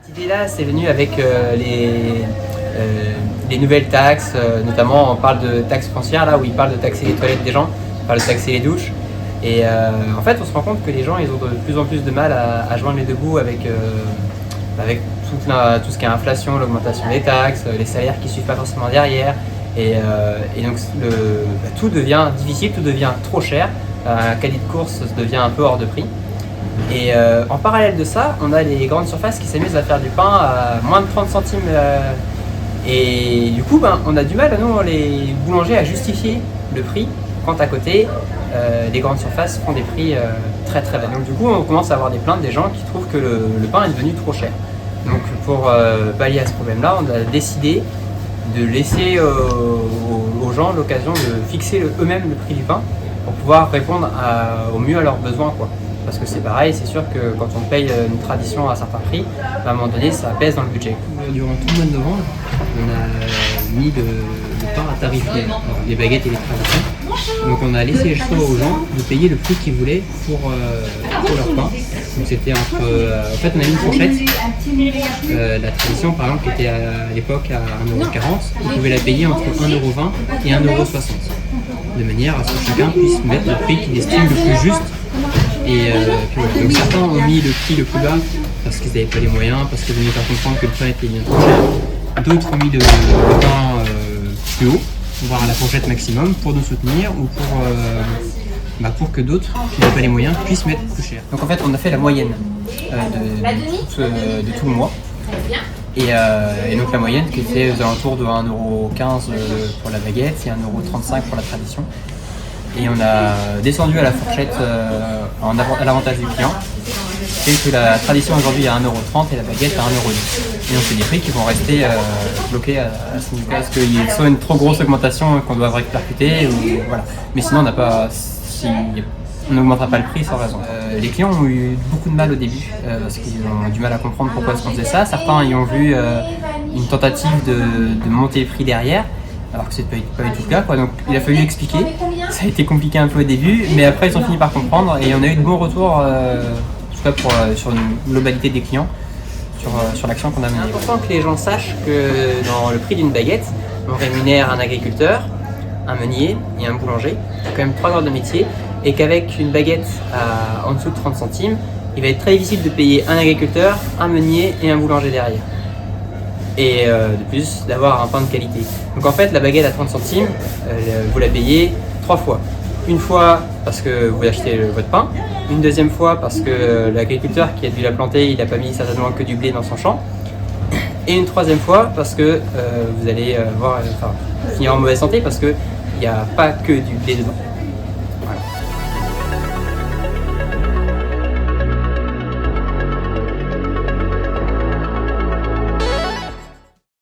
Cette idée-là, c'est venu avec les nouvelles taxes, notamment on parle de taxes foncières, là où ils parlent de taxer les toilettes des gens, ils parlent de taxer les douches. Et en fait, on se rend compte que les gens, ils ont de plus en plus de mal à joindre les deux bouts avec tout ce qui est inflation, l'augmentation des taxes, les salaires qui ne suivent pas forcément derrière. Et donc tout devient difficile, tout devient trop cher, un caddie de course devient un peu hors de prix. Et en parallèle de ça, on a les grandes surfaces qui s'amusent à faire du pain à moins de 30 centimes. Et du coup, on a du mal, nous, les boulangers, à justifier le prix, quand à côté, les grandes surfaces font des prix très très bas. Donc du coup, on commence à avoir des plaintes des gens qui trouvent que le pain est devenu trop cher. Donc pour pallier à ce problème-là, on a décidé de laisser aux gens l'occasion de fixer eux-mêmes le prix du pain pour pouvoir répondre au mieux à leurs besoins, quoi. Parce que c'est pareil, c'est sûr que quand on paye une tradition à un certain prix, à un moment donné, ça pèse dans le budget. Durant tout le mois de novembre, on a mis le pain à tarif plein, les baguettes et les traditions. Donc on a laissé le choix aux gens de payer le prix qu'ils voulaient pour leur pain. Donc c'était entre... en fait, on a mis une fourchette. La tradition, par exemple, qui était à l'époque à 1,40 €, on pouvait la payer entre 1,20 € et 1,60 €. De manière à ce que chacun puisse mettre le prix qu'il estime le plus juste. Et puis voilà. Donc certains ont mis le prix le plus bas parce qu'ils n'avaient pas les moyens, parce qu'ils venaient faire comprendre que le pain était bien trop cher. D'autres ont mis le pain plus haut, voire à la fourchette maximum, pour nous soutenir ou pour que d'autres qui n'avaient pas les moyens puissent mettre plus cher. Donc en fait, on a fait la moyenne de tout le mois. Et donc la moyenne qui était aux alentours de 1,15 € pour la baguette et 1,35 € pour la tradition. Et on a descendu à la fourchette à l'avantage du client. C'est que la tradition aujourd'hui est à 1,30 € et la baguette à 1,10 €. Et donc c'est des prix qui vont rester bloqués à ce niveau-là parce qu'il y a soit une trop grosse augmentation qu'on doit répercuter, voilà. Mais sinon on n'augmentera pas le prix sans raison. Les clients ont eu beaucoup de mal au début parce qu'ils ont du mal à comprendre pourquoi est-ce qu'on faisait ça. Certains y ont vu une tentative de monter les prix derrière, alors que c'est pas du tout le cas, quoi. Donc il a fallu expliquer. Ça a été compliqué un peu au début, mais après ils ont fini par comprendre et on a eu de bons retours, en tout cas sur une globalité des clients, sur l'action qu'on a menée. C'est important que les gens sachent que dans le prix d'une baguette, on rémunère un agriculteur, un meunier et un boulanger. C'est quand même 3 corps de métier. Et qu'avec une baguette en dessous de 30 centimes, il va être très difficile de payer un agriculteur, un meunier et un boulanger derrière. Et de plus, d'avoir un pain de qualité. Donc en fait, la baguette à 30 centimes, vous la payez 3 fois. Une fois parce que vous achetez votre pain, une deuxième fois parce que l'agriculteur qui a dû la planter, il n'a pas mis certainement que du blé dans son champ. Et une troisième fois parce que vous allez finir en mauvaise santé parce qu'il n'y a pas que du blé dedans.